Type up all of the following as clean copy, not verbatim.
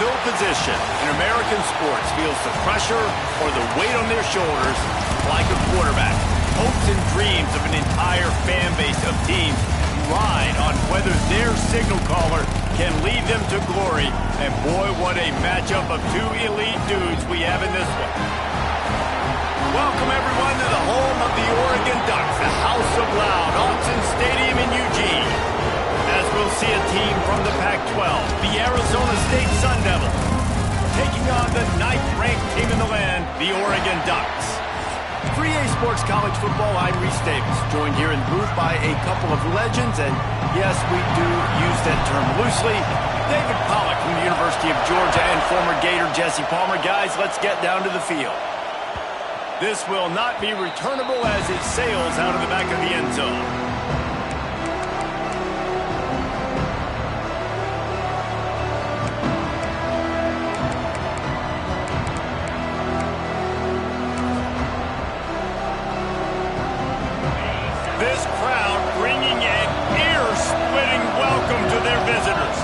uphill position in American sports feels the pressure or the weight on their shoulders like a quarterback. Hopes and dreams of an entire fan base of teams ride on whether their signal caller can lead them to glory. And boy, what a matchup of two elite dudes we have in this one. Welcome, everyone, to the home of the Oregon Ducks, the House of Loud, Autzen Stadium in Eugene. As we'll see a team from the Pac-12, the Arizona State Sun Devils, taking on the 9th-ranked team in the land, the Oregon Ducks. 3A Sports College Football, I'm Reese Davis, joined here in the booth by a couple of legends, and yes, we do use that term loosely. David Pollack from the University of Georgia and former Gator Jesse Palmer. Guys, let's get down to the field. This will not be returnable as it sails out of the back of the end zone. This crowd bringing an ear-splitting welcome to their visitors.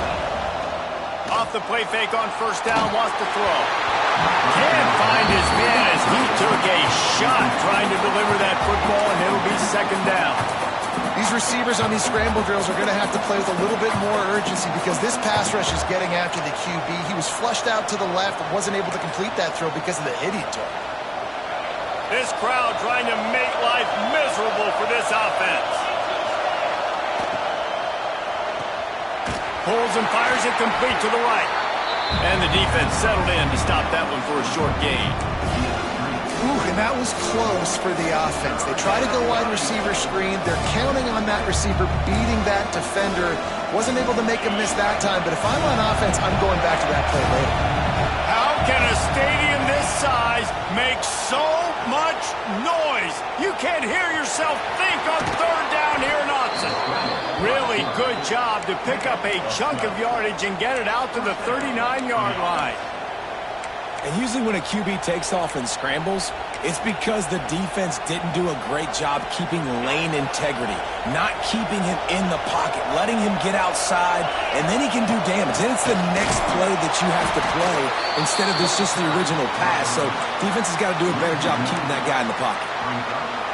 Off the play fake on first down, wants to throw. Can't find his man as he took a shot trying to deliver that football, and it'll be second down. These receivers on these scramble drills are going to have to play with a little bit more urgency because this pass rush is getting after the QB. He was flushed out to the left and wasn't able to complete that throw because of the hit he took. This crowd trying to make life miserable for this offense. Pulls and fires it complete to the right. And the defense settled in to stop that one for a short gain. Ooh, and that was close for the offense. They try to go wide receiver screen. They're counting on that receiver beating that defender. Wasn't able to make him miss that time, but if I'm on offense, I'm going back to that play later. How can a stadium this size make so much noise? You can't hear yourself think on third down here in Autzen. Really good job to pick up a chunk of yardage and get it out to the 39-yard line. And usually when a QB takes off and scrambles, it's because the defense didn't do a great job keeping lane integrity, not keeping him in the pocket, letting him get outside, and then he can do damage. Then it's the next play that you have to play instead of just the original pass. So defense has got to do a better job keeping that guy in the pocket.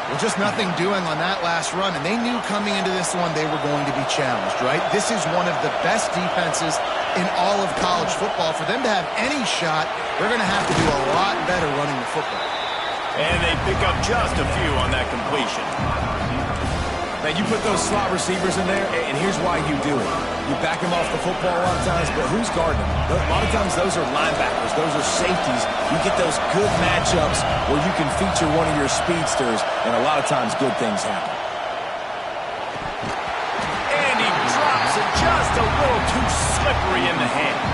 Well, just nothing doing on that last run, and they knew coming into this one they were going to be challenged, right? This is one of the best defenses in all of college football. For them to have any shot, they're going to have to do a lot better running the football. And they pick up just a few on that completion. Now, you put those slot receivers in there, and here's why you do it. You back them off the football a lot of times, but who's guarding them? A lot of times those are linebackers. Those are safeties. You get those good matchups where you can feature one of your speedsters, and a lot of times good things happen. And he drops it just a little too slippery in the hands.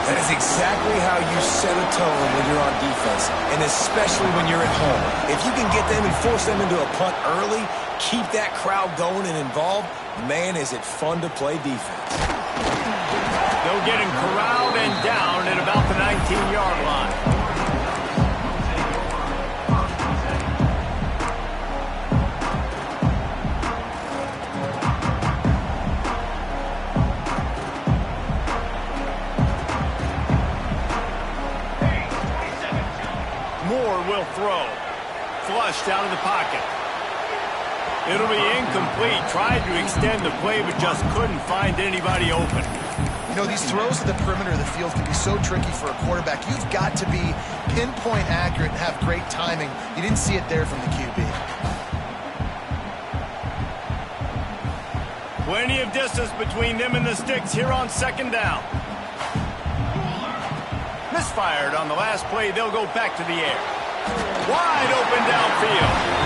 That is exactly how you set a tone when you're on defense, and especially when you're at home. If you can get them and force them into a punt early, keep that crowd going and involved, man, is it fun to play defense. They'll get him corralled and down at about the 19-yard line. Moore will throw. Flushed out of the pocket. It'll be incomplete. Tried to extend the play, but just couldn't find anybody open. You know, these throws to the perimeter of the field can be so tricky for a quarterback. You've got to be pinpoint accurate and have great timing. You didn't see it there from the QB. Plenty of distance between them and the sticks here on second down. Misfired on the last play. They'll go back to the air. Wide open downfield.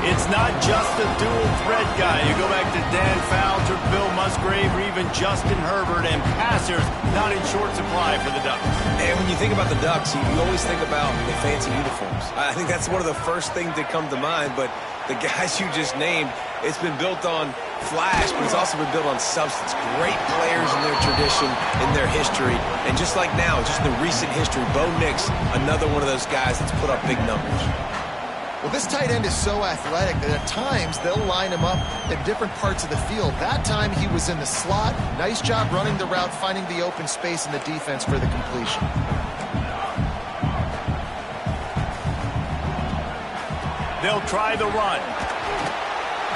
It's not just a dual threat guy. You go back to Dan Fouts or Bill Musgrave or even Justin Herbert, and passers not in short supply for the Ducks. And when you think about the Ducks, you always think about the fancy uniforms. I think that's one of the first things that come to mind, but the guys you just named, it's been built on flash, but it's also been built on substance. Great players in their tradition, in their history, and just like now, just in the recent history, Bo Nix, another one of those guys that's put up big numbers. Well, this tight end is so athletic that at times they'll line him up in different parts of the field. That time he was in the slot. Nice job running the route, finding the open space in the defense for the completion. They'll try the run.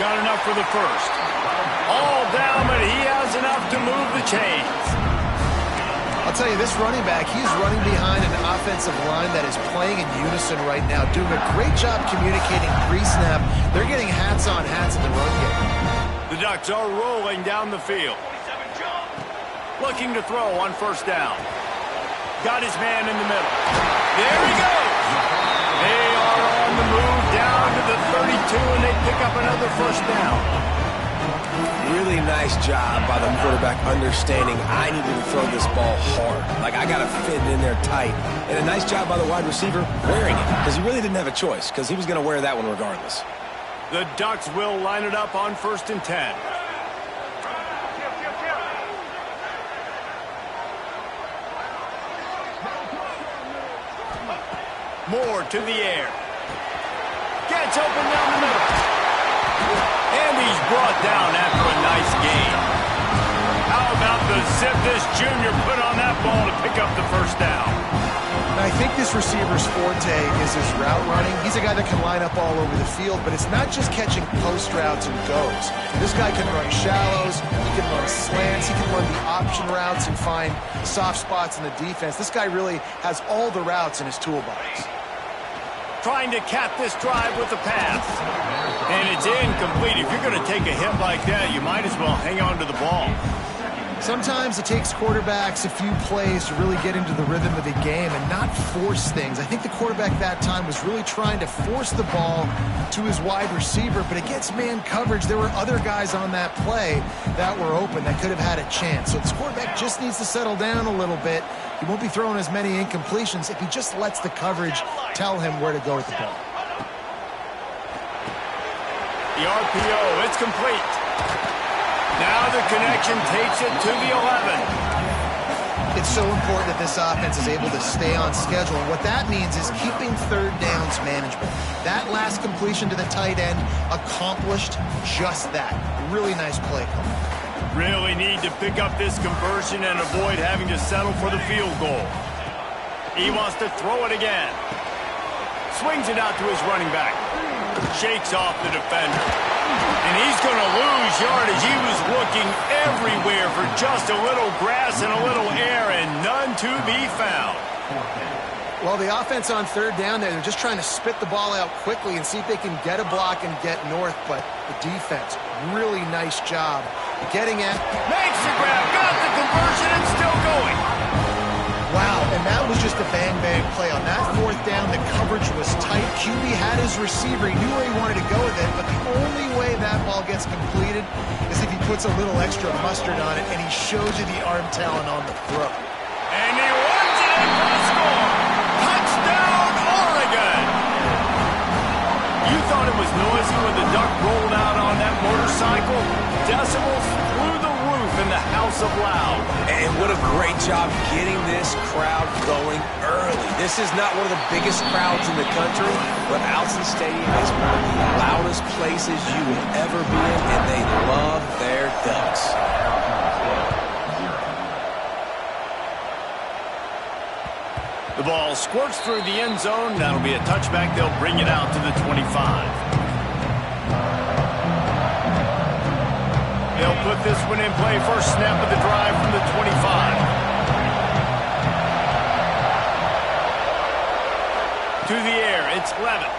Got enough for the first. All down, but he has enough to move the chains. I'll tell you, this running back, he's running behind an offensive line that is playing in unison right now, doing a great job communicating pre-snap. They're getting hats on hats in the run game. The Ducks are rolling down the field. Looking to throw on first down. Got his man in the middle. There he goes! They are on the move down to the 32, and they pick up another first down. Really nice job by the quarterback understanding I needed to throw this ball hard. Like, I got to fit it in there tight. And a nice job by the wide receiver wearing it, because he really didn't have a choice, because he was going to wear that one regardless. The Ducks will line it up on 1st and 10. Moore to the air. Gets open down the middle. And he's brought down after a nice gain. How about the zip this junior put on that ball to pick up the first down? I think this receiver's forte is his route running. He's a guy that can line up all over the field, but it's not just catching post routes and goes. This guy can run shallows, he can run slants, he can run the option routes and find soft spots in the defense. This guy really has all the routes in his toolbox. Trying to cap this drive with the pass. And it's incomplete. If you're going to take a hit like that, you might as well hang on to the ball. Sometimes it takes quarterbacks a few plays to really get into the rhythm of the game and not force things. I think the quarterback that time was really trying to force the ball to his wide receiver, but against man coverage, there were other guys on that play that were open that could have had a chance. So this quarterback just needs to settle down a little bit. He won't be throwing as many incompletions if he just lets the coverage tell him where to go with the ball. The RPO, it's complete. Now the connection takes it to the 11. It's so important that this offense is able to stay on schedule. And what that means is keeping third downs management. That last completion to the tight end accomplished just that. Really nice play call. Really need to pick up this conversion and avoid having to settle for the field goal. He wants to throw it again. Swings it out to his running back. Shakes off the defender. And he's going to lose yardage. He was looking everywhere for just a little grass and a little air, and none to be found. Well, the offense on third down there, they're just trying to spit the ball out quickly and see if they can get a block and get north, but the defense, really nice job getting at. Makes the grab, got the conversion, and still going. Wow, and that was just a bang-bang play. On that fourth down, the coverage was tight. QB had his receiver. He knew where he wanted to go with it, but the only way that ball gets completed is if he puts a little extra mustard on it, and he shows you the arm talent on the throw. And he runs it in for the score. Touchdown, Oregon! You thought it was noisy when the Duck rolled out on that motorcycle? Decibels through the roof in the House of Loud. And what a great job getting this crowd going early. This is not one of the biggest crowds in the country, but Alson Stadium is one of the loudest places you will ever be in, and they love their Ducks. The ball squirts through the end zone. That'll be a touchback. They'll bring it out to the 25. They'll put this one in play. First snap of the drive from the 25. To the air, it's Levitt.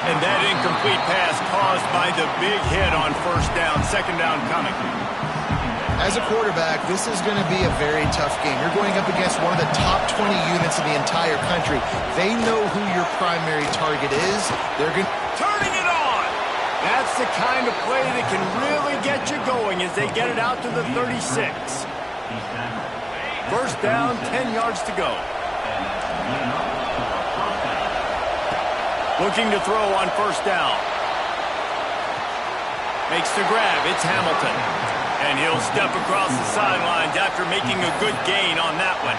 And that incomplete pass caused by the big hit on first down. Second down coming. As a quarterback, this is going to be a very tough game. You're going up against one of the top 20 units in the entire country. They know who your primary target is. They're going to... Turning it on! That's the kind of play that can really get you going as they get it out to the 36. First down, 10 yards to go. Looking to throw on first down. Makes the grab. It's Hamilton. And he'll step across the sidelines after making a good gain on that one.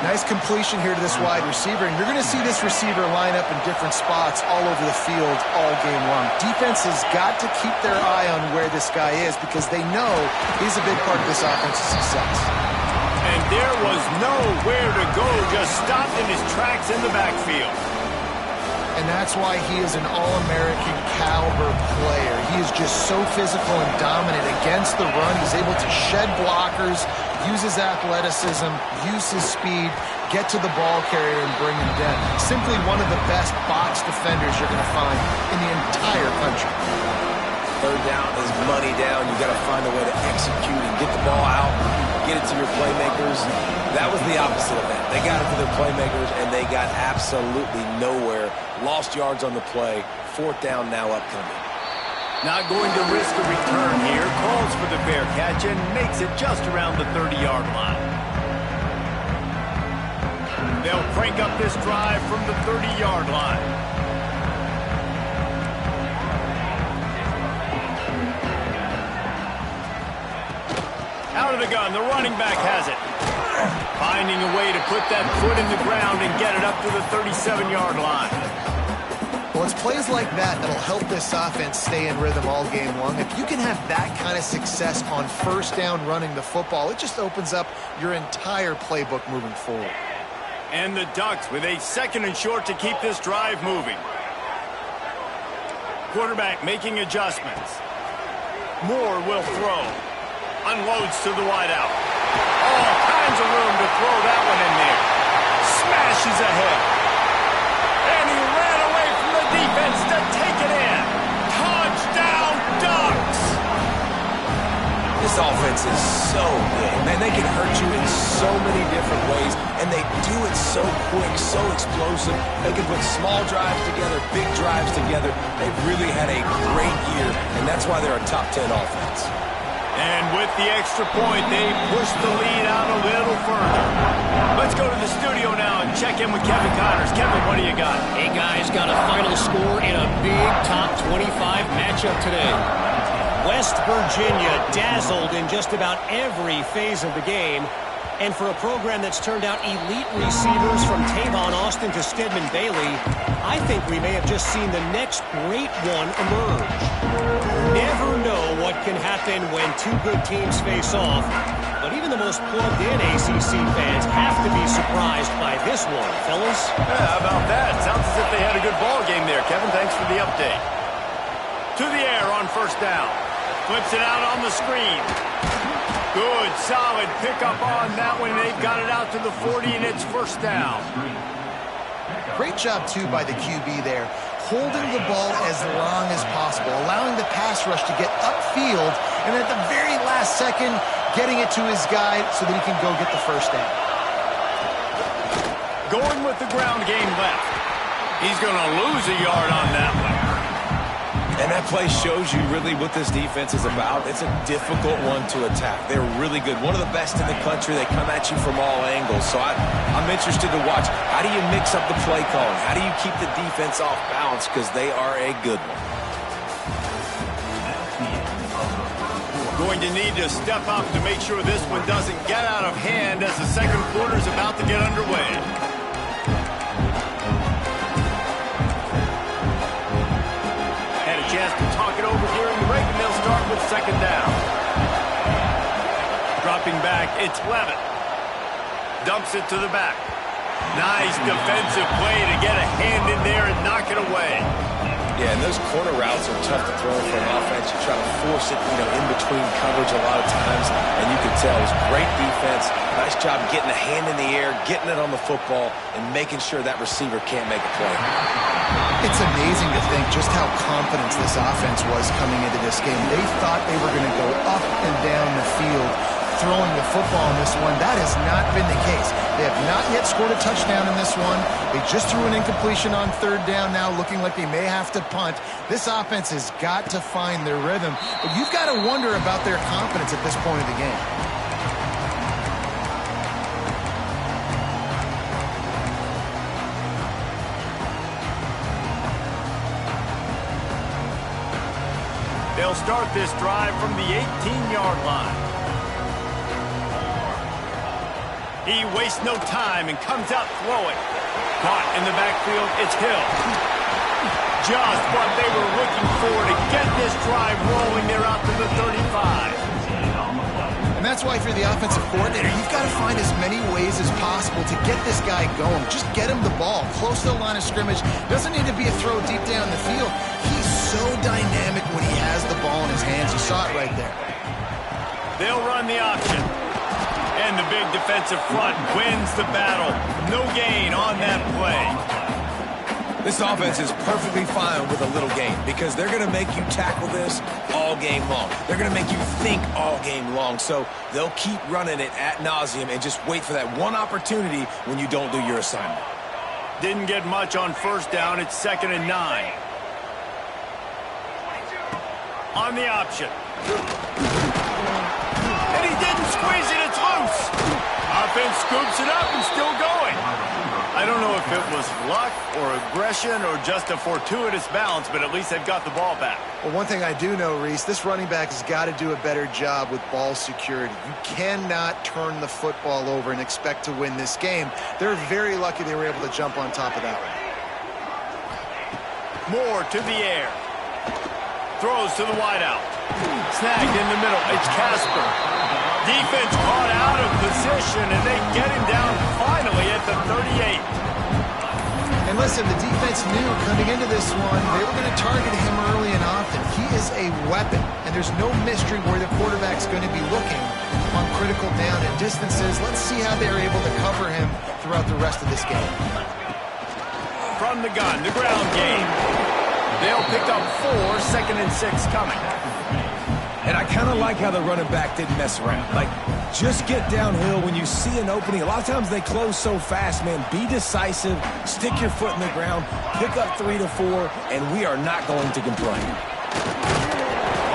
Nice completion here to this wide receiver, and you're going to see this receiver line up in different spots all over the field all game long. Defense has got to keep their eye on where this guy is because they know he's a big part of this offense's success. And there was nowhere to go, just stopped in his tracks in the backfield. And that's why he is an All-American caliber player. He is just so physical and dominant against the run. He's able to shed blockers, use his athleticism, use his speed, get to the ball carrier and bring him down. Simply one of the best box defenders you're going to find in the entire country. Third down is money down. You got to find a way to execute and get the ball out, get it to your playmakers. That was the opposite of that. They got it to their playmakers, and they got absolutely nowhere. Lost yards on the play. Fourth down now upcoming. Not going to risk a return here. Calls for the fair catch and makes it just around the 30-yard line. They'll crank up this drive from the 30-yard line. Out of the gun, the running back has it. Finding a way to put that foot in the ground and get it up to the 37-yard line. Well, it's plays like that that'll help this offense stay in rhythm all game long. If you can have that kind of success on first down running the football, it just opens up your entire playbook moving forward. And the Ducks with a 2nd and short to keep this drive moving. Quarterback making adjustments. Moore will throw. Unloads to the wideout. All kinds of room to throw that one in there. Smashes ahead. And he ran away from the defense to take it in. Touchdown, Ducks! This offense is so good. Man, they can hurt you in so many different ways, and they do it so quick, so explosive. They can put small drives together, big drives together. They've really had a great year, and that's why they're a top 10 offense. And with the extra point, they push the lead out a little further. Let's go to the studio now and check in with Kevin Connors. Kevin, what do you got? Hey, guys, got a final score in a big top 25 matchup today. West Virginia dazzled in just about every phase of the game. And for a program that's turned out elite receivers from Tavon Austin to Stedman Bailey, I think we may have just seen the next great one emerge. Never know what can happen when two good teams face off, but even the most plugged-in ACC fans have to be surprised by this one, fellas. Yeah, how about that? Sounds as if they had a good ball game there. Kevin, thanks for the update. To the air on first down. Flips it out on the screen. Good, solid pickup on that one. They've got it out to the 40, and it's first down. Great job, too, by the QB there. Holding the ball as long as possible, allowing the pass rush to get upfield, and at the very last second, getting it to his guy so that he can go get the first down. Going with the ground game left. He's going to lose a yard on that one. And that play shows you really what this defense is about. It's a difficult one to attack. They're really good. One of the best in the country. They come at you from all angles. So I'm interested to watch. How do you mix up the play calling? How do you keep the defense off balance? Because they are a good one. Going to need to step up to make sure this one doesn't get out of hand as the second quarter is about to get underway. Chance to talk it over here in the break, and they'll start with second down. Dropping back, it's Levitt. Dumps it to the back. Nice defensive play to get a hand in there and knock it away. Yeah, and those corner routes are tough to throw for an offense. You try to force it, in between coverage a lot of times, and you can tell it was great defense. Nice job getting a hand in the air, getting it on the football, and making sure that receiver can't make a play. It's amazing to think just how confident this offense was coming into this game. They thought they were going to go up and down the field throwing the football in this one. That has not been the case. They have not yet scored a touchdown in this one. They just threw an incompletion on third down now, looking like they may have to punt. This offense has got to find their rhythm. But you've got to wonder about their confidence at this point of the game. They'll start this drive from the 18-yard line. He wastes no time and comes out throwing. Caught in the backfield, it's Hill. Just what they were looking for to get this drive rolling. They're out to the 35. And that's why if you're the offensive coordinator, you've got to find as many ways as possible to get this guy going. Just get him the ball close to the line of scrimmage. Doesn't need to be a throw deep down the field. He's so dynamic when he has the ball in his hands. You saw it right there. They'll run the option. And the big defensive front wins the battle. No gain on that play. This offense is perfectly fine with a little gain because they're going to make you tackle this all game long. They're going to make you think all game long. So they'll keep running it ad nauseum and just wait for that one opportunity when you don't do your assignment. Didn't get much on first down. It's 2nd and 9. On the option. And he didn't squeeze it. It's loose. Offense scoops it up and still going. I don't know if it was luck or aggression or just a fortuitous bounce, but at least they've got the ball back. Well, one thing I do know, Reese, this running back has got to do a better job with ball security. You cannot turn the football over and expect to win this game. They're very lucky they were able to jump on top of that one. Moore to the air. Throws to the wideout. Snagged in the middle. It's Casper. Defense caught out of position, and they get him down finally at the 38. And listen, the defense knew coming into this one, they were going to target him early and often. He is a weapon, and there's no mystery where the quarterback's going to be looking on critical down and distances. Let's see how they're able to cover him throughout the rest of this game. From the gun, the ground game. They'll pick up 4, 2nd and 6 coming. And I kind of like how the running back didn't mess around. Like, just get downhill when you see an opening. A lot of times they close so fast, man. Be decisive, stick your foot in the ground, pick up 3 to 4, and we are not going to complain.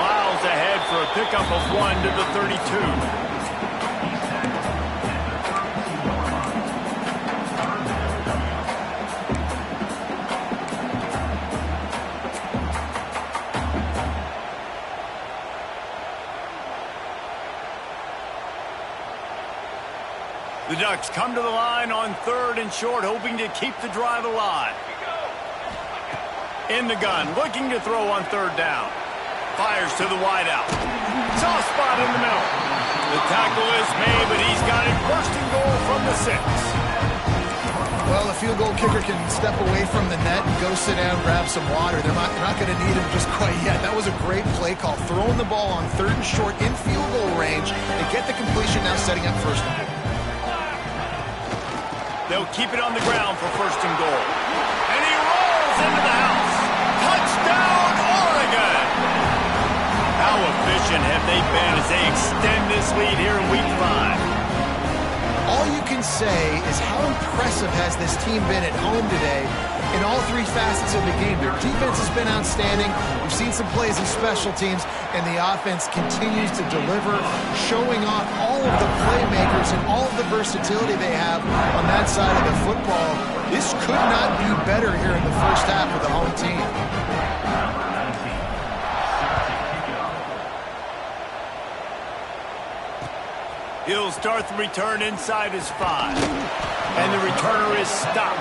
Miles ahead for a pickup of 1 to the 32. The Ducks come to the line on 3rd and short, hoping to keep the drive alive. In the gun, looking to throw on 3rd down. Fires to the wideout. Soft spot in the middle. The tackle is made, but he's got it 1st and goal from the 6. Well, the field goal kicker can step away from the net and go sit down, grab some water. They're not going to need him just quite yet. That was a great play call. Throwing the ball on 3rd and short in field goal range. They get the completion, now setting up 1st and goal. They'll keep it on the ground for 1st and goal. And he rolls into the house. Touchdown, Oregon! How efficient have they been as they extend this lead here in Week 5? All you can say is how impressive has this team been at home today in all 3 facets of the game. Their defense has been outstanding. We've seen some plays in special teams, and the offense continues to deliver, showing off all of the playmakers and all of the versatility they have on that side of the football. This could not be better here in the first half with the home team. He'll start the return inside his 5. And the returner is stopped.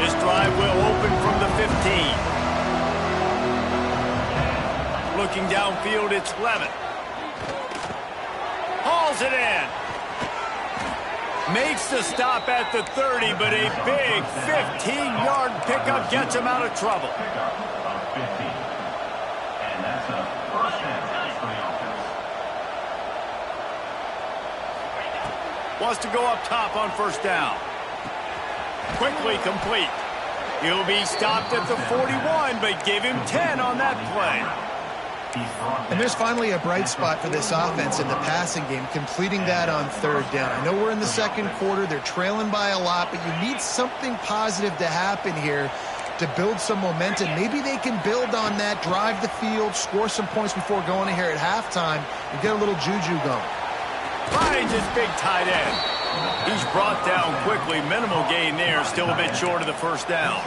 This drive will open from the 15. Looking downfield, it's Levitt. Hauls it in. Makes the stop at the 30, but a big 15-yard pickup gets him out of trouble. Wants to go up top on 1st down. Quickly complete. He'll be stopped at the 41, but give him 10 on that play. And there's finally a bright spot for this offense in the passing game, completing that on 3rd down. I know we're in the 2nd quarter. They're trailing by a lot, but you need something positive to happen here to build some momentum. Maybe they can build on that, drive the field, score some points before going in here at halftime, and get a little juju going. Finds his big tight end. He's brought down quickly. Minimal gain there. Still a bit short of the first down.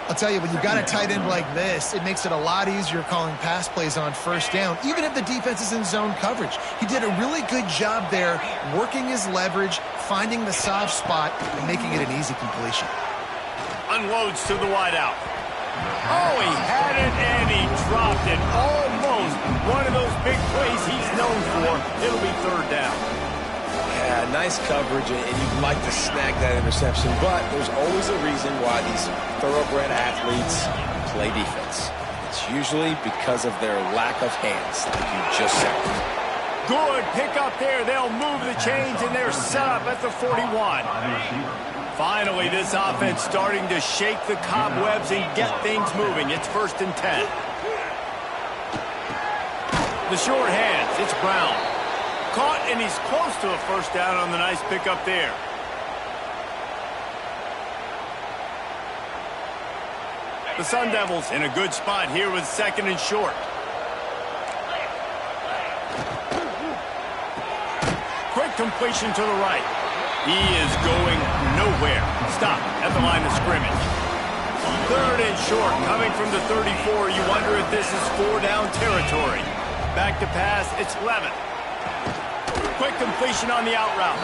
I'll tell you, when you've got a tight end like this, it makes it a lot easier calling pass plays on first down, even if the defense is in zone coverage. He did a really good job there, working his leverage, finding the soft spot, and making it an easy completion. Unloads to the wideout. Oh, he had it, and he dropped it. Almost one of those big plays he's known for. It'll be third down. Yeah, nice coverage, and you'd like to snag that interception, but there's always a reason why these thoroughbred athletes play defense. It's usually because of their lack of hands, like you just said. Good pick up there. They'll move the chains, and they're set up at the 41. Finally, this offense starting to shake the cobwebs and get things moving. It's 1st and 10. The short hands. It's Brown. Caught, and he's close to a first down on the nice pickup there. The Sun Devils in a good spot here with 2nd and short. Quick completion to the right. He is going nowhere. Stop at the line of scrimmage. 3rd and short, coming from the 34. You wonder if this is 4-down territory. Back to pass, it's Levin. Quick completion on the out route.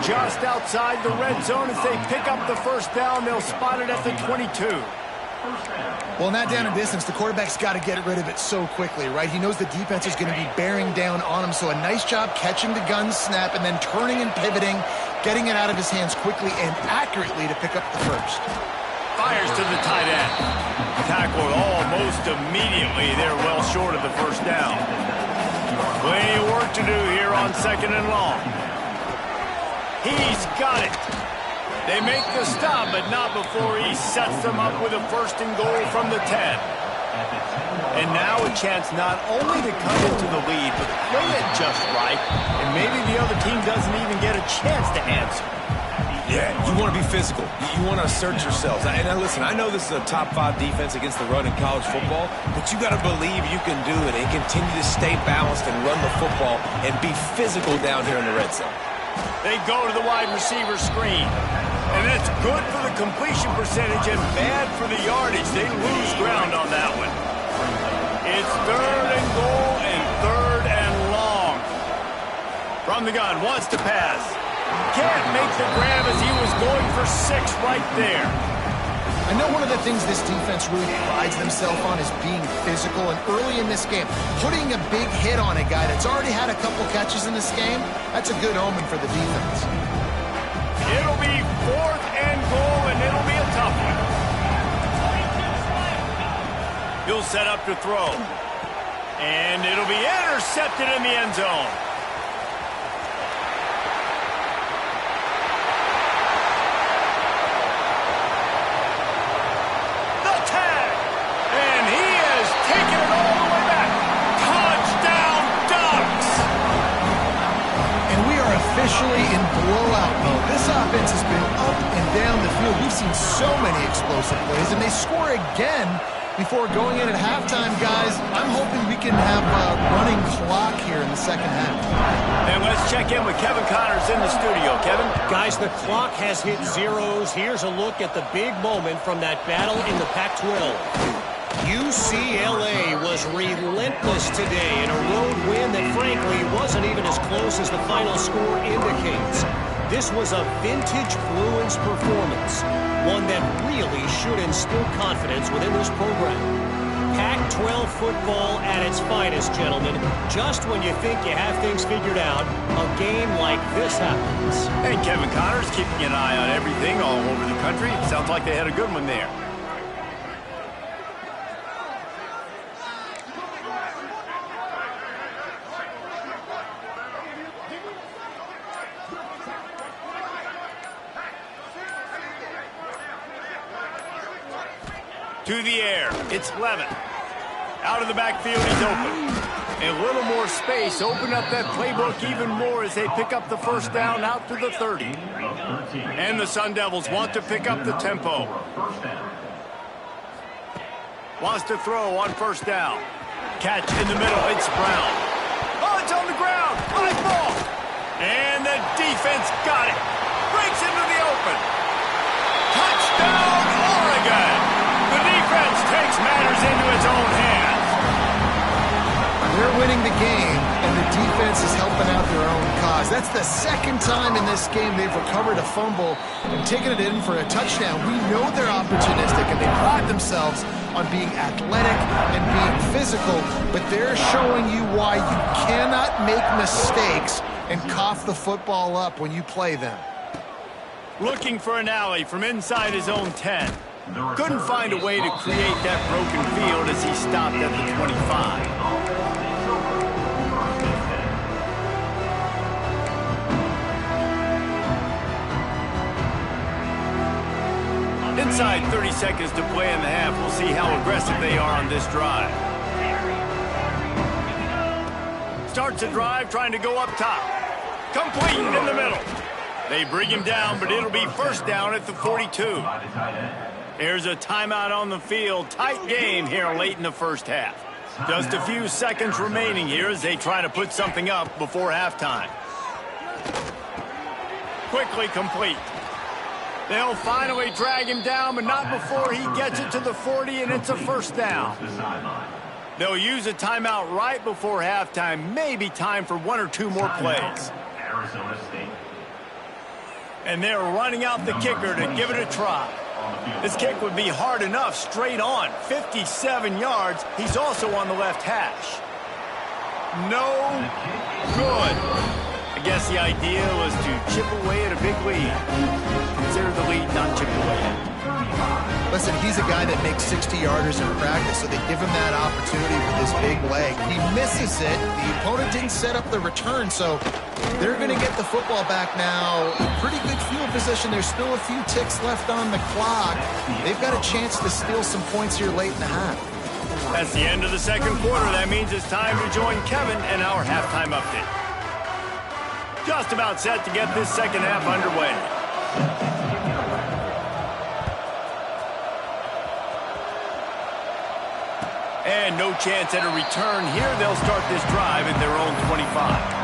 Just outside the red zone as they pick up the first down. They'll spot it at the 22. Well, in that down and distance, the quarterback's got to get rid of it so quickly, right? He knows the defense is going to be bearing down on him, so a nice job catching the gun snap and then turning and pivoting, getting it out of his hands quickly and accurately to pick up the first. Fires to the tight end. Tackled almost immediately. They're well short of the first down. Plenty of work to do here on 2nd and long. He's got it. They make the stop, but not before he sets them up with a 1st and goal from the 10. And now a chance not only to come into the lead, but play it just right, and maybe the other team doesn't even get a chance to answer. Yeah, you want to be physical. You want to assert yourselves. And now listen, I know this is a top 5 defense against the run in college football, but you got to believe you can do it and continue to stay balanced and run the football and be physical down here in the red zone. They go to the wide receiver screen. And that's good for the completion percentage and bad for the yardage. They lose ground on that one. It's 3rd and goal and 3rd and long. From the gun, wants to pass. Can't make the grab as he was going for 6 right there. I know one of the things this defense really prides themselves on is being physical, and early in this game, putting a big hit on a guy that's already had a couple catches in this game, that's a good omen for the defense. It'll be 4th and goal, and it'll be a tough one. He'll set up to throw. And it'll be intercepted in the end zone. The tag! And he has taken it all the way back. Touchdown, Ducks! And we are officially in blowout mode. This offense has been up and down the field. We've seen so many explosive plays, and they score again before going in at halftime, guys. I'm hoping we can have a running clock here in the second half. And let's check in with Kevin Connors in the studio. Kevin? Guys, the clock has hit zeros. Here's a look at the big moment from that battle in the Pac-12. UCLA was relentless today in a road win that, frankly, wasn't even as close as the final score indicates. This was a vintage Bruins performance, one that really should instill confidence within this program. Pac-12 football at its finest, gentlemen. Just when you think you have things figured out, a game like this happens. And Kevin Connors keeping an eye on everything all over the country. Sounds like they had a good one there. To the air, it's Levin. Out of the backfield, he's open. A little more space, open up that playbook even more as they pick up the first down out to the 30. And the Sun Devils want to pick up the tempo. Wants to throw on first down. Catch in the middle. It's Brown. Oh, it's on the ground. High ball. And the defense got it. Breaks into the open. Touchdown, Oregon. The defense takes matters into its own hands. They're winning the game, and the defense is helping out their own cause. That's the second time in this game they've recovered a fumble and taken it in for a touchdown. We know they're opportunistic, and they pride themselves on being athletic and being physical, but they're showing you why you cannot make mistakes and cough the football up when you play them. Looking for an alley from inside his own 10. Couldn't find a way to create that broken field as he stopped at the 25. Inside 30 seconds to play in the half. We'll see how aggressive they are on this drive. Starts a drive trying to go up top. Complete in the middle. They bring him down, but it'll be first down at the 42. There's a timeout on the field. Tight game here late in the first half. Just a few seconds remaining here as they try to put something up before halftime. Quickly complete. They'll finally drag him down, but not before he gets it to the 40, and it's a first down. They'll use a timeout right before halftime. Maybe time for one or two more plays. And they're running out the kicker to give it a try. This kick would be hard enough straight on. 57 yards. He's also on the left hash. No good. I guess the idea was to chip away at a big lead. Consider the lead not chipped away. Listen, he's a guy that makes 60-yarders in practice, so they give him that opportunity with his big leg. He misses it. The opponent didn't set up the return, so they're going to get the football back now. Pretty good field position. There's still a few ticks left on the clock. They've got a chance to steal some points here late in the half. That's the end of the second quarter. That means it's time to join Kevin and our halftime update. Just about set to get this second half underway. And no chance at a return here. They'll start this drive at their own 25.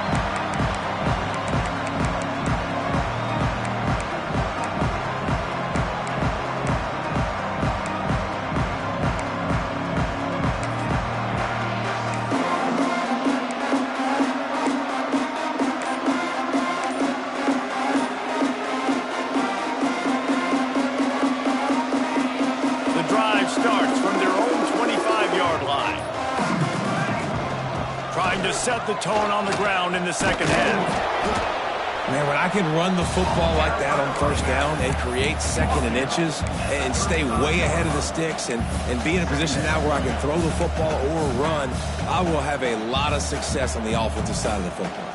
Set the tone on the ground in the second half. Man, when I can run the football like that on first down and create second and inches and stay way ahead of the sticks and be in a position now where I can throw the football or run, I will have a lot of success on the offensive side of the football.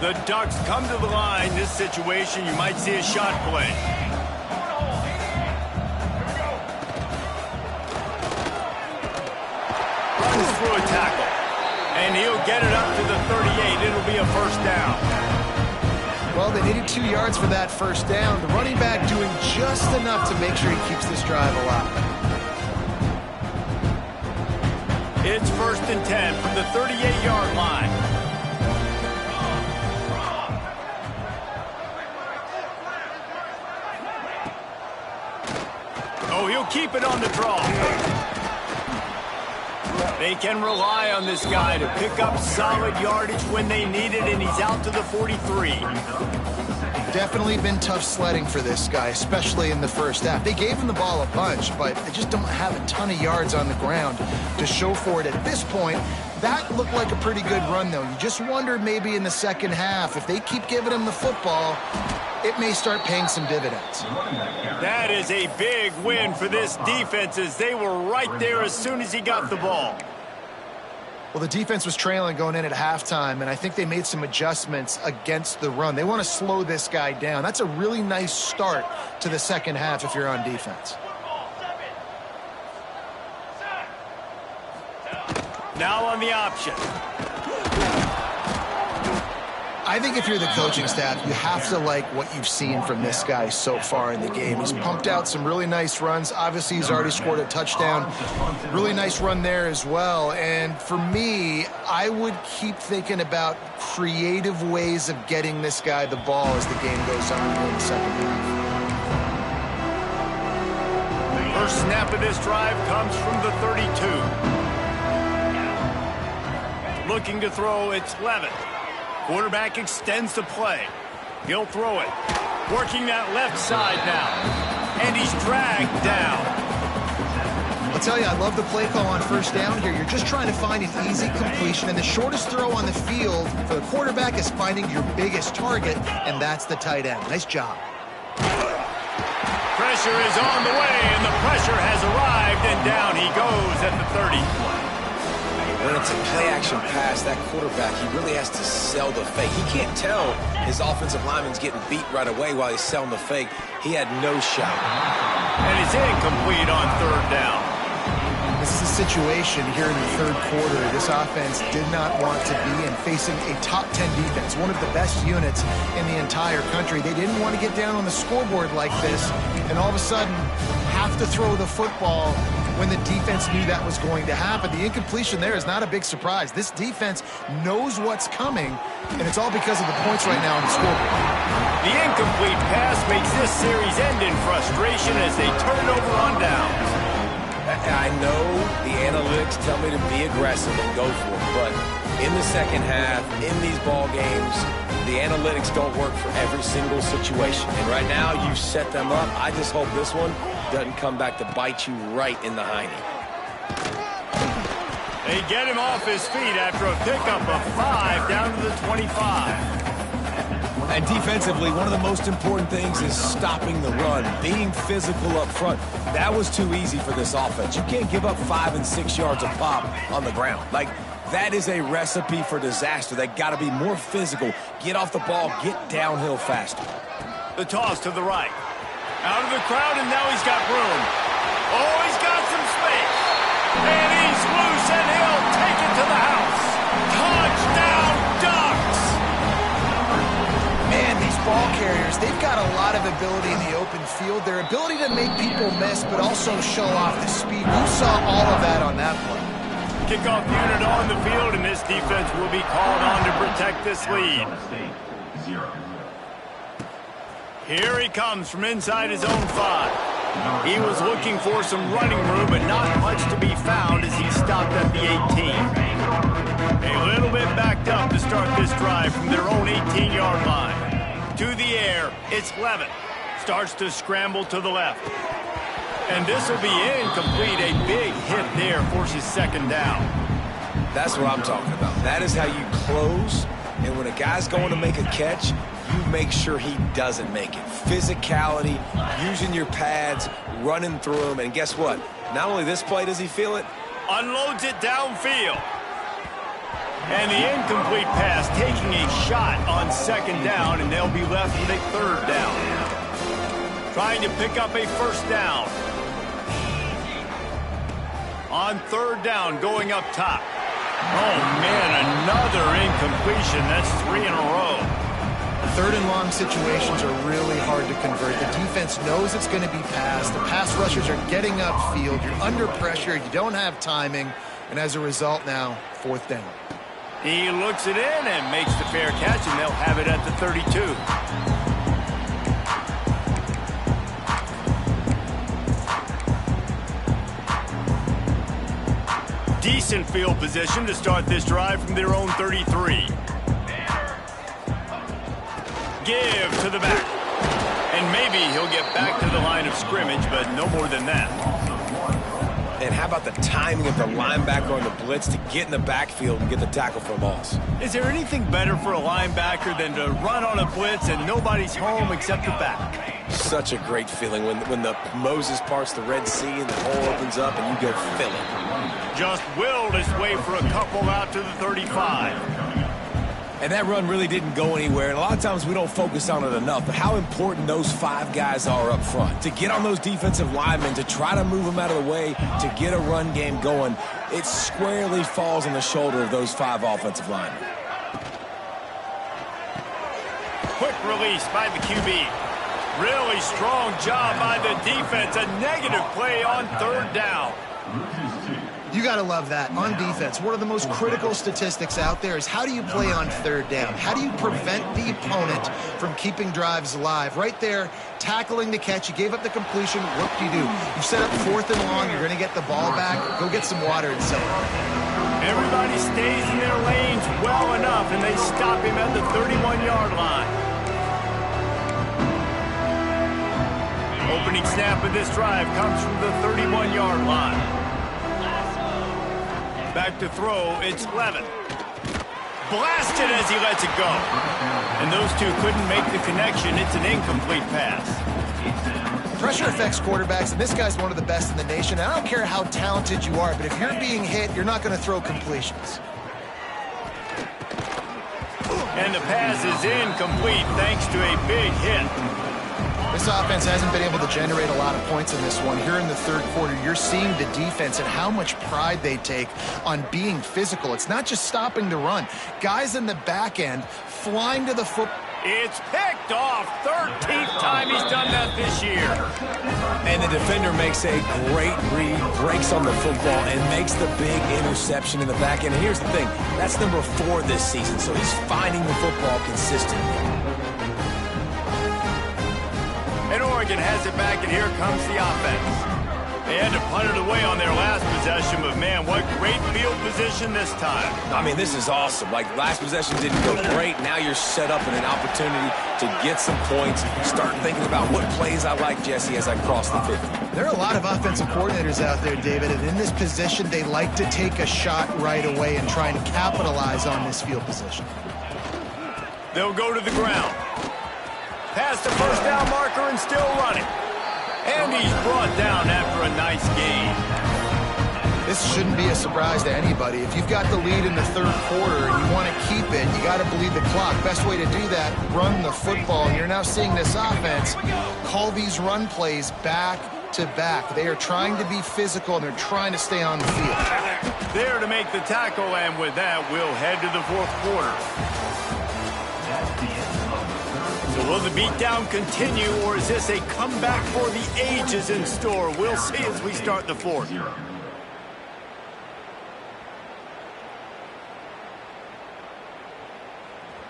The Ducks come to the line. This situation, you might see a shot play. Runs through a tackle. And he'll get it up to the 38. It'll be a first down. Well, they needed 2 yards for that first down. The running back doing just enough to make sure he keeps this drive alive. It's 1st and 10 from the 38-yard line. Oh, he'll keep it on the draw. They can rely on this guy to pick up solid yardage when they need it, and he's out to the 43. Definitely been tough sledding for this guy, especially in the first half. They gave him the ball a bunch, but they just don't have a ton of yards on the ground to show for it at this point. That looked like a pretty good run, though. You just wondered maybe in the second half, if they keep giving him the football, it may start paying some dividends. That is a big win for this defense, as they were right there as soon as he got the ball. Well, the defense was trailing going in at halftime, and I think they made some adjustments against the run. They want to slow this guy down. That's a really nice start to the second half if you're on defense. Now on the option. I think if you're the coaching staff, you have to like what you've seen from this guy so far in the game. He's pumped out some really nice runs. Obviously, he's already scored a touchdown. Really nice run there as well. And for me, I would keep thinking about creative ways of getting this guy the ball as the game goes on in the second half. First snap of this drive comes from the 32. Looking to throw, it's Levitt. Quarterback extends the play. He'll throw it. Working that left side now. And he's dragged down. I'll tell you, I love the play call on first down here. You're just trying to find an easy completion, and the shortest throw on the field for the quarterback is finding your biggest target, and that's the tight end. Nice job. Pressure is on the way, and the pressure has arrived, and down he goes at the 30. When it's a play-action pass, that quarterback, he really has to sell the fake. He can't tell his offensive lineman's getting beat right away while he's selling the fake. He had no shot. And it's incomplete on third down. This is a situation here in the third quarter this offense did not want to be in, facing a top 10 defense, one of the best units in the entire country. They didn't want to get down on the scoreboard like this and all of a sudden have to throw the football when the defense knew that was going to happen. The incompletion there is not a big surprise. This defense knows what's coming, and it's all because of the points right now on the scoreboard. The incomplete pass makes this series end in frustration as they turn it over on downs. I know the analytics tell me to be aggressive and go for it, but in the second half, in these ball games, the analytics don't work for every single situation. And right now, you set them up. I just hope this one doesn't come back to bite you right in the hiney. They get him off his feet after a pickup of 5 down to the 25. And defensively, one of the most important things is stopping the run, being physical up front. That was too easy for this offense. You can't give up 5 and 6 yards a pop on the ground. Like, that is a recipe for disaster. They got to be more physical, get off the ball, get downhill faster. The toss to the right. Out of the crowd, and now he's got room. Oh, he's got some space. And he's loose, and he'll take it to the house. Touchdown, Ducks! Man, these ball carriers, they've got a lot of ability in the open field. Their ability to make people miss, but also show off the speed. You saw all of that on that play. Kickoff unit on the field, and this defense will be called on to protect this lead. Here he comes from inside his own 5. He was looking for some running room, but not much to be found as he stopped at the 18. A little bit backed up to start this drive from their own 18-yard line. To the air, it's Levitt. Starts to scramble to the left. And this will be incomplete. A big hit there forces second down. That's what I'm talking about. That is how you close. And when a guy's going to make a catch, you make sure he doesn't make it. Physicality, using your pads, running through them. And guess what? Not only this play does he feel it. Unloads it downfield. And the incomplete pass taking a shot on second down, and they'll be left with a third down. Trying to pick up a first down. On third down, going up top. Oh, man, another incompletion. That's 3 in a row. Third and long situations are really hard to convert. The defense knows it's going to be passed. The pass rushers are getting upfield. You're under pressure. You don't have timing. And as a result now, fourth down. He looks it in and makes the fair catch, and they'll have it at the 32. Decent field position to start this drive from their own 33. Give to the back. And maybe he'll get back to the line of scrimmage, but no more than that. And how about the timing of the linebacker on the blitz to get in the backfield and get the tackle for a loss? Is there anything better for a linebacker than to run on a blitz and nobody's home except the back? Such a great feeling when the Moses parts the Red Sea and the hole opens up and you go fill it. Just willed his way for a couple out to the 35. And that run really didn't go anywhere. And a lot of times we don't focus on it enough. But how important those 5 guys are up front. To get on those defensive linemen, to try to move them out of the way, to get a run game going, it squarely falls on the shoulder of those 5 offensive linemen. quick release by the QB. Really strong job by the defense. A negative play on third down. You got to love that. On defense, one of the most critical statistics out there is how do you play on third down? How do you prevent the opponent from keeping drives alive? Right there, tackling the catch. You gave up the completion. What do? You set up 4th and long. You're going to get the ball back. Go get some water and set it. Everybody stays in their lanes well enough, and they stop him at the 31-yard line. Opening snap of this drive comes from the 31-yard line. Back to throw, it's Levin. Blasted as he lets it go. And those two couldn't make the connection. It's an incomplete pass. Pressure affects quarterbacks, and this guy's one of the best in the nation. I don't care how talented you are, but if you're being hit, you're not going to throw completions. And the pass is incomplete thanks to a big hit. This offense hasn't been able to generate a lot of points in this one. Here in the third quarter, you're seeing the defense and how much pride they take on being physical. It's not just stopping the run. Guys in the back end flying to the foot. It's picked off. 13th time he's done that this year. And the defender makes a great read, breaks on the football, and makes the big interception in the back end. And here's the thing, that's number 4 this season, so he's finding the football consistently. And Oregon has it back, and here comes the offense. They had to punt it away on their last possession, but man, what great field position this time. I mean, this is awesome. Like, last possession didn't go great. Now you're set up in an opportunity to get some points. Start thinking about what plays I like, Jesse, as I cross the 50. There are a lot of offensive coordinators out there, David, and in this position, they like to take a shot right away and try and capitalize on this field position. They'll go to the ground. Past the first down marker and still running. And he's brought down after a nice gain. This shouldn't be a surprise to anybody. If you've got the lead in the third quarter and you want to keep it, you got to bleed the clock. Best way to do that, run the football. And you're now seeing this offense call these run plays back to back. They are trying to be physical, and they're trying to stay on the field. There to make the tackle, and with that, we'll head to the fourth quarter. So will the beatdown continue, or is this a comeback for the ages in store? We'll see as we start the fourth.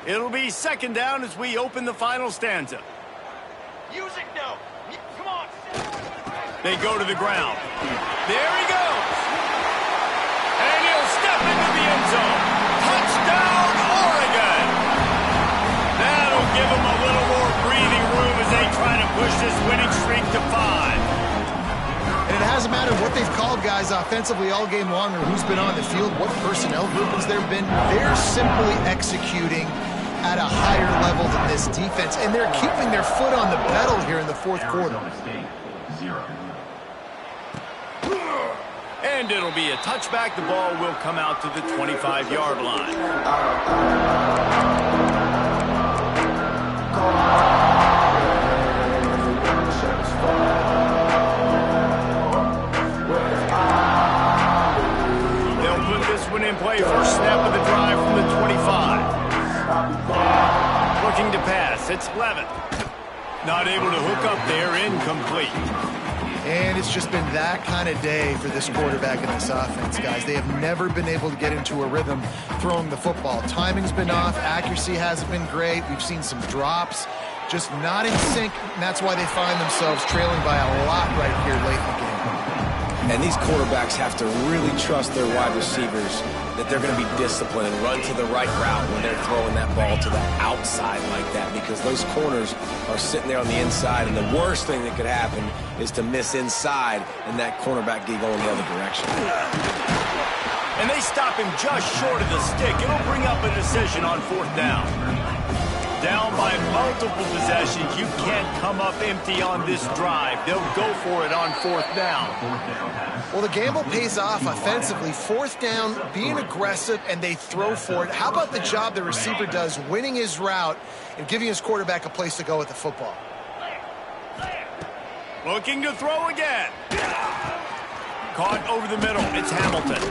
It'll be second down as we open the final stanza. Use it now. Come on. They go to the ground. There he goes. And he'll step into the end zone. Touchdown, Oregon. That'll give them a little more breathing room as they try to push this winning streak to 5. And it hasn't mattered what they've called guys offensively all game long or who's been on the field, what personnel groupings there have been. They're simply executing at a higher level than this defense, and they're keeping their foot on the pedal here in the fourth quarter. And it'll be a touchback. The ball will come out to the 25-yard line. They'll put this one in play. First snap of the drive from the 25. Looking to pass. It's Levin. Not able to hook up there. Incomplete. And it's just been that kind of day for this quarterback and this offense, guys. They have never been able to get into a rhythm throwing the football. Timing's been off. Accuracy hasn't been great. We've seen some drops. Just not in sync, and that's why they find themselves trailing by a lot right here late in the game. And these quarterbacks have to really trust their wide receivers that they're going to be disciplined and run to the right route when they're throwing that ball to the outside like that, because those corners are sitting there on the inside, and the worst thing that could happen is to miss inside and that cornerback get going the other direction. And they stop him just short of the stick. It'll bring up a decision on fourth down. Down by multiple possessions. You can't come up empty on this drive. They'll go for it on fourth down. Well, the gamble pays off offensively. Fourth down, being aggressive, and they throw for it. How about the job the receiver does winning his route and giving his quarterback a place to go with the football? Looking to throw again. Caught over the middle. It's Hamilton.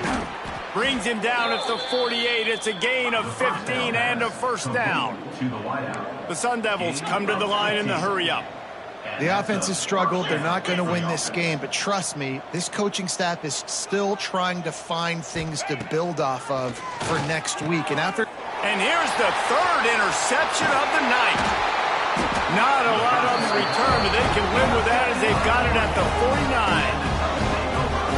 Brings him down at the 48. It's a gain of 15 and a first down. The Sun Devils come to the line in the hurry-up. The offense has struggled. They're not going to win this game, but trust me, this coaching staff is still trying to find things to build off of for next week. And here's the third interception of the night. Not a lot on the return, but they can live with that as they've got it at the 49.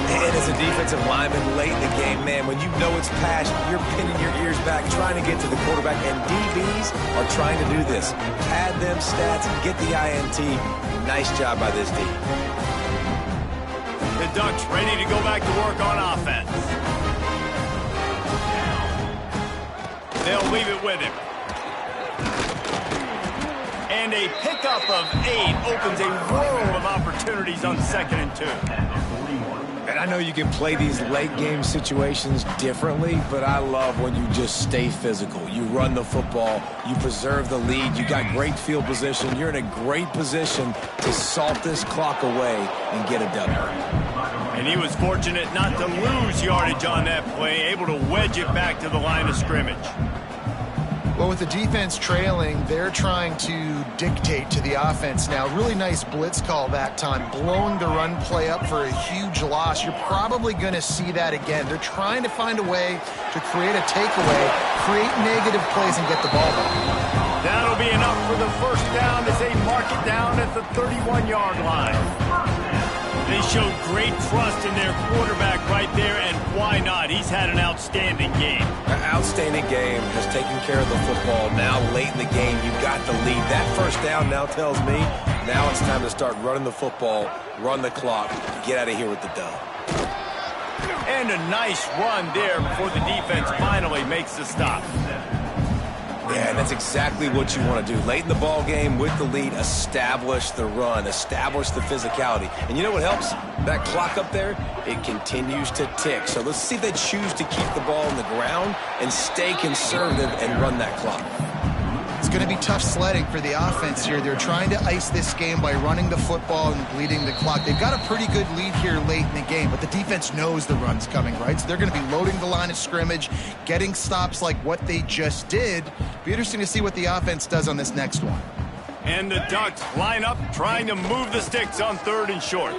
And as a defensive lineman late in the game, man, when you know it's passed, you're pinning your ears back, trying to get to the quarterback, and DBs are trying to do this. Pad them stats and get the INT. Nice job by this D. The Ducks ready to go back to work on offense. They'll leave it with him. And a pickup of 8 opens a world of opportunities on 2nd and 2. And I know you can play these late game situations differently, but I love when you just stay physical. You run the football, you preserve the lead, you got great field position, you're in a great position to salt this clock away and get a W. And he was fortunate not to lose yardage on that play, able to wedge it back to the line of scrimmage. Well, with the defense trailing, they're trying to dictate to the offense now. Really nice blitz call that time, blowing the run play up for a huge loss. You're probably going to see that again. They're trying to find a way to create a takeaway, create negative plays, and get the ball back. That'll be enough for the first down as they mark it down at the 31-yard line. They showed great trust in their quarterback right there, and why not? He's had an outstanding game. An outstanding game, has taken care of the football. Now, late in the game, you've got the lead. That first down now tells me now it's time to start running the football, run the clock, get out of here with the dub. And a nice run there before the defense finally makes the stop. Yeah, and that's exactly what you want to do. Late in the ball game with the lead, establish the run, establish the physicality. And you know what helps? That clock up there, it continues to tick. So let's see if they choose to keep the ball on the ground and stay conservative and run that clock. It's going to be tough sledding for the offense here. They're trying to ice this game by running the football and bleeding the clock. They've got a pretty good lead here late in the game, but the defense knows the run's coming, right? So they're going to be loading the line of scrimmage, getting stops like what they just did. Be interesting to see what the offense does on this next one. And the Ducks line up, trying to move the sticks on 3rd and short.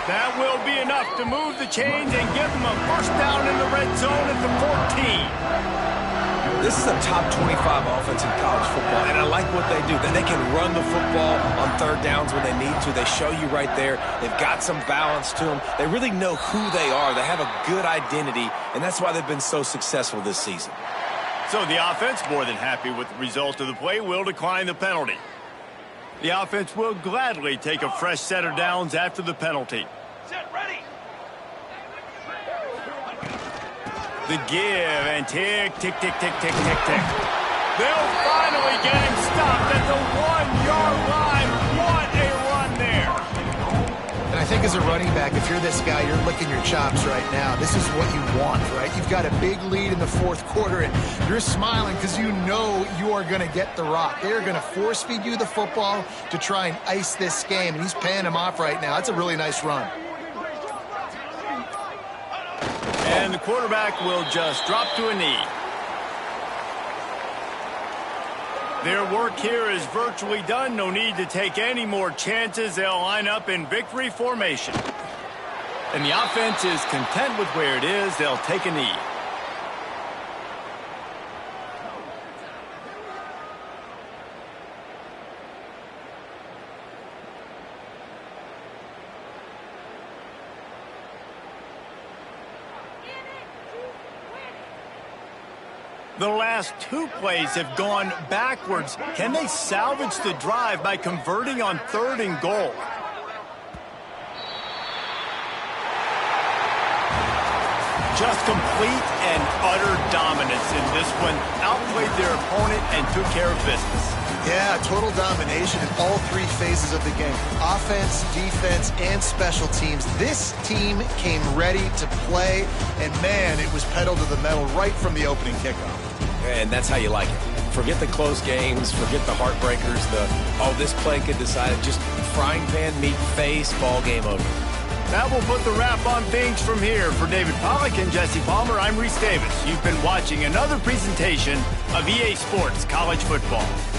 That will be enough to move the chains and give them a first down in the red zone at the 14. This is a top 25 offense in college football, and I like what they do. They can run the football on 3rd downs when they need to. They show you right there. They've got some balance to them. They really know who they are. They have a good identity, and that's why they've been so successful this season. So the offense, more than happy with the result of the play, will decline the penalty. The offense will gladly take a fresh set of downs after the penalty. Set, ready. The give and tick, tick, tick, tick, tick, tick, tick. They'll finally get him stopped at the 1-yard line. What a run there. And I think as a running back, if you're this guy, you're licking your chops right now. This is what you want, right? You've got a big lead in the 4th quarter, and you're smiling because you know you are going to get the rock. They're going to force feed you the football to try and ice this game, and he's paying him off right now. That's a really nice run. And the quarterback will just drop to a knee. Their work here is virtually done. No need to take any more chances. They'll line up in victory formation. And the offense is content with where it is. They'll take a knee. The last 2 plays have gone backwards. Can they salvage the drive by converting on 3rd and goal? Just complete and utter dominance in this one. Outplayed their opponent and took care of business. Yeah, total domination in all 3 phases of the game. Offense, defense, and special teams. This team came ready to play, and man, it was pedal to the metal right from the opening kickoff. And that's how you like it. Forget the close games, forget the heartbreakers, this play could decide it. Just frying pan, meat, face, ball game over. That will put the wrap on things from here. For David Pollack and Jesse Palmer, I'm Reese Davis. You've been watching another presentation of EA Sports College Football.